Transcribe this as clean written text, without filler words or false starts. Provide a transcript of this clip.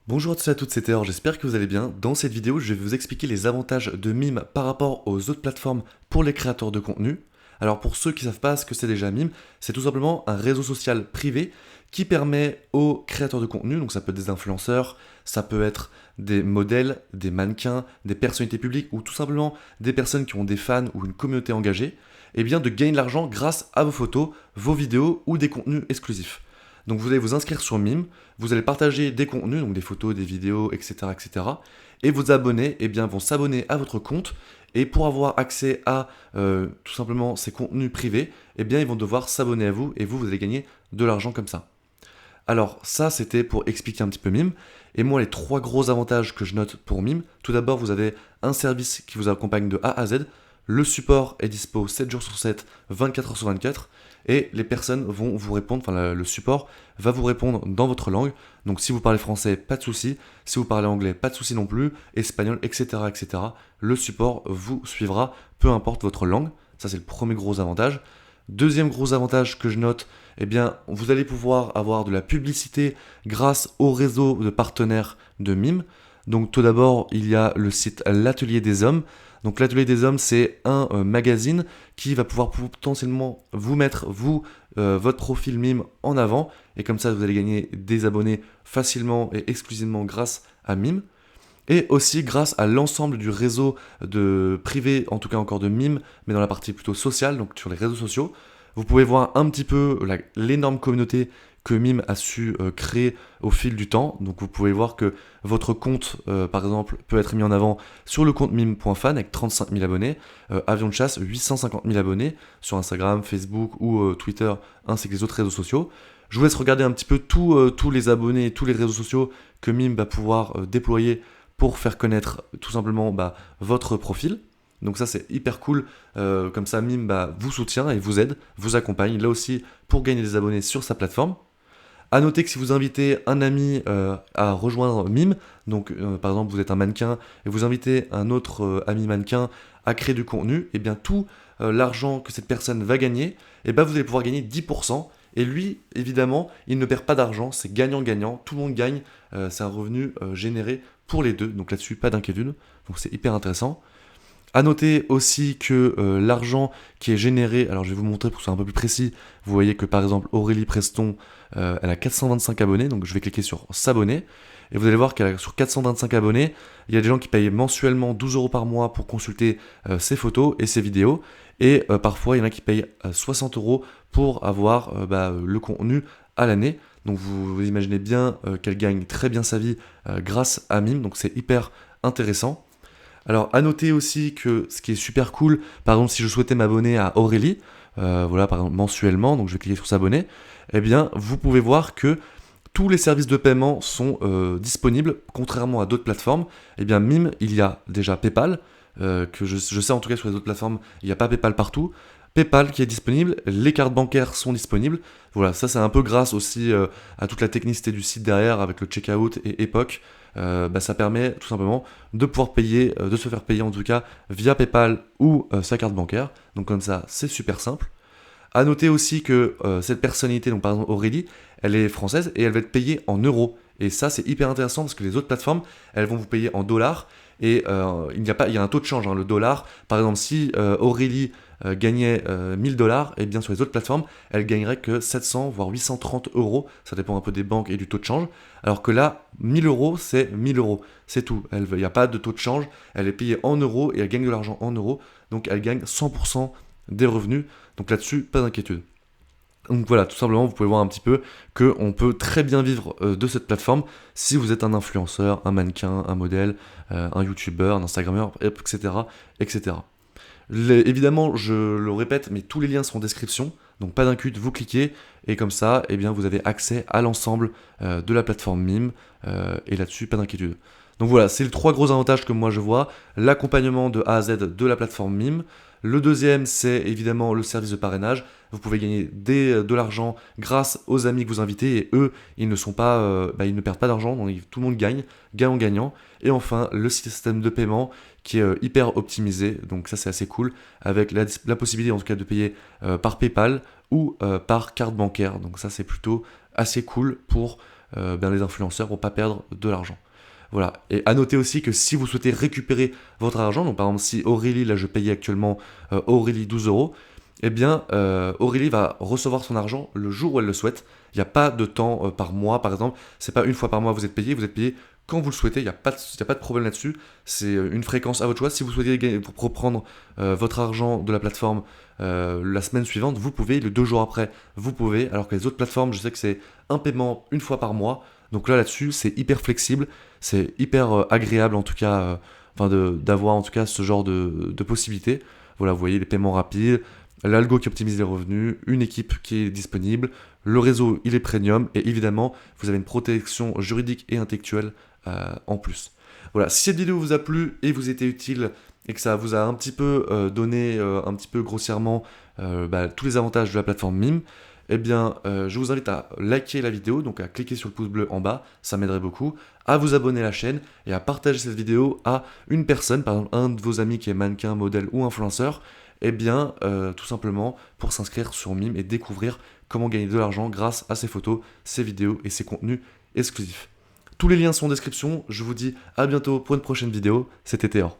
Bonjour à tous et à toutes, c'est Théor, j'espère que vous allez bien. Dans cette vidéo, je vais vous expliquer les avantages de Mime par rapport aux autres plateformes pour les créateurs de contenu. Alors pour ceux qui ne savent pas ce que c'est déjà Mime, c'est tout simplement un réseau social privé qui permet aux créateurs de contenu, donc ça peut être des influenceurs, ça peut être des modèles, des mannequins, des personnalités publiques ou tout simplement des personnes qui ont des fans ou une communauté engagée, et bien de gagner de l'argent grâce à vos photos, vos vidéos ou des contenus exclusifs. Donc vous allez vous inscrire sur Mime, vous allez partager des contenus, donc des photos, des vidéos, etc. etc. Et vos abonnés vont s'abonner à votre compte. Et pour avoir accès à tout simplement ces contenus privés, ils vont devoir s'abonner à vous et vous allez gagner de l'argent comme ça. Alors ça, c'était pour expliquer un petit peu Mime. Et moi, les trois gros avantages que je note pour Mime, tout d'abord, vous avez un service qui vous accompagne de A à Z. Le support est dispo 7 jours sur 7, 24 heures sur 24. Et les personnes vont vous répondre, le support va vous répondre dans votre langue. Donc si vous parlez français, pas de souci. Si vous parlez anglais, pas de souci non plus. Espagnol, etc., etc. Le support vous suivra, peu importe votre langue. Ça, c'est le premier gros avantage. Deuxième gros avantage que je note, vous allez pouvoir avoir de la publicité grâce au réseau de partenaires de Mime. Donc tout d'abord, il y a le site L'Atelier des Hommes. Donc l'Atelier des Hommes, c'est un magazine qui va pouvoir potentiellement vous mettre, votre profil Mime en avant. Et comme ça, vous allez gagner des abonnés facilement et exclusivement grâce à Mime. Et aussi grâce à l'ensemble du réseau de privé, en tout cas encore de Mime, mais dans la partie plutôt sociale, donc sur les réseaux sociaux. Vous pouvez voir un petit peu l'énorme communauté que Mime a su créer au fil du temps. Donc vous pouvez voir que votre compte, par exemple, peut être mis en avant sur le compte mime.fan avec 35 000 abonnés, Avion de chasse 850 000 abonnés sur Instagram, Facebook ou Twitter, ainsi que les autres réseaux sociaux. Je vous laisse regarder un petit peu tous les abonnés et tous les réseaux sociaux que Mime va pouvoir déployer pour faire connaître tout simplement votre profil. Donc ça c'est hyper cool, comme ça Mime vous soutient et vous aide, vous accompagne là aussi pour gagner des abonnés sur sa plateforme. A noter que si vous invitez un ami à rejoindre Mime, donc par exemple vous êtes un mannequin et vous invitez un autre ami mannequin à créer du contenu, et bien tout l'argent que cette personne va gagner, vous allez pouvoir gagner 10%. Et lui, évidemment, il ne perd pas d'argent, c'est gagnant-gagnant, tout le monde gagne, c'est un revenu généré pour les deux, donc là-dessus pas d'inquiétude, donc c'est hyper intéressant. A noter aussi que l'argent qui est généré, alors je vais vous montrer pour que ce soit un peu plus précis, vous voyez que par exemple Aurélie Preston, elle a 425 abonnés, donc je vais cliquer sur s'abonner, et vous allez voir qu'elle a sur 425 abonnés, il y a des gens qui payent mensuellement 12 euros par mois pour consulter ses photos et ses vidéos, et parfois il y en a qui payent 60 euros pour avoir le contenu à l'année. Donc vous imaginez bien qu'elle gagne très bien sa vie grâce à Mime, donc c'est hyper intéressant. Alors, à noter aussi que ce qui est super cool, par exemple, si je souhaitais m'abonner à Aurélie, par exemple, mensuellement, donc je vais cliquer sur s'abonner, vous pouvez voir que tous les services de paiement sont disponibles, contrairement à d'autres plateformes. Mime, il y a déjà PayPal, que je sais en tout cas sur les autres plateformes, il n'y a pas PayPal partout. PayPal qui est disponible, les cartes bancaires sont disponibles. Voilà, ça c'est un peu grâce aussi à toute la technicité du site derrière avec le checkout et Epoch. Ça permet tout simplement de pouvoir payer, de se faire payer en tout cas via PayPal ou sa carte bancaire. Donc comme ça, c'est super simple. À noter aussi que cette personnalité, donc par exemple Aurélie, elle est française et elle va être payée en euros. Et ça, c'est hyper intéressant parce que les autres plateformes, elles vont vous payer en dollars. Et il y a un taux de change, hein, le dollar. Par exemple, si Aurélie gagnait 1000 dollars, et bien sur les autres plateformes, elle gagnerait que 700 voire 830 euros. Ça dépend un peu des banques et du taux de change. Alors que là, 1000 euros, c'est 1000 euros. C'est tout. Il n'y a pas de taux de change. Elle est payée en euros et elle gagne de l'argent en euros. Donc elle gagne 100% des revenus. Donc là-dessus, pas d'inquiétude. Donc voilà, tout simplement, vous pouvez voir un petit peu qu'on peut très bien vivre de cette plateforme si vous êtes un influenceur, un mannequin, un modèle, un youtubeur, un instagrammeur, etc. etc. Évidemment, je le répète, mais tous les liens sont en description, donc pas d'inquiétude, vous cliquez, et comme ça, vous avez accès à l'ensemble de la plateforme Mime, et là-dessus, pas d'inquiétude. Donc voilà, c'est les trois gros avantages que moi je vois, l'accompagnement de A à Z de la plateforme Mime. Le deuxième, c'est évidemment le service de parrainage. Vous pouvez gagner de l'argent grâce aux amis que vous invitez et eux, ils ne sont pas, ils ne perdent pas d'argent, donc tout le monde gagne, gagnant-gagnant. Et enfin, le système de paiement qui est hyper optimisé, donc ça c'est assez cool, avec la possibilité en tout cas de payer par PayPal ou par carte bancaire. Donc ça c'est plutôt assez cool pour les influenceurs vont pas perdre de l'argent. Voilà, et à noter aussi que si vous souhaitez récupérer votre argent, donc par exemple si Aurélie, là je payais actuellement Aurélie 12 euros, eh bien Aurélie va recevoir son argent le jour où elle le souhaite. Il n'y a pas de temps par mois par exemple, c'est pas une fois par mois vous êtes payé quand vous le souhaitez, il n'y a, y a pas de problème là-dessus, c'est une fréquence à votre choix. Si vous souhaitez reprendre votre argent de la plateforme la semaine suivante, vous pouvez, le 2 jours après, vous pouvez, alors que les autres plateformes, je sais que c'est un paiement une fois par mois, donc là-dessus, c'est hyper flexible, c'est hyper agréable en tout cas, d'avoir en tout cas ce genre de possibilités. Voilà, vous voyez les paiements rapides, l'algo qui optimise les revenus, une équipe qui est disponible, le réseau il est premium et évidemment vous avez une protection juridique et intellectuelle en plus. Voilà, si cette vidéo vous a plu et vous était utile et que ça vous a un petit peu donné un petit peu grossièrement tous les avantages de la plateforme Mime, eh bien, je vous invite à liker la vidéo, donc à cliquer sur le pouce bleu en bas, ça m'aiderait beaucoup, à vous abonner à la chaîne et à partager cette vidéo à une personne, par exemple un de vos amis qui est mannequin, modèle ou influenceur, eh bien, tout simplement pour s'inscrire sur Mime et découvrir comment gagner de l'argent grâce à ces photos, ces vidéos et ces contenus exclusifs. Tous les liens sont en description, je vous dis à bientôt pour une prochaine vidéo, c'était Théor.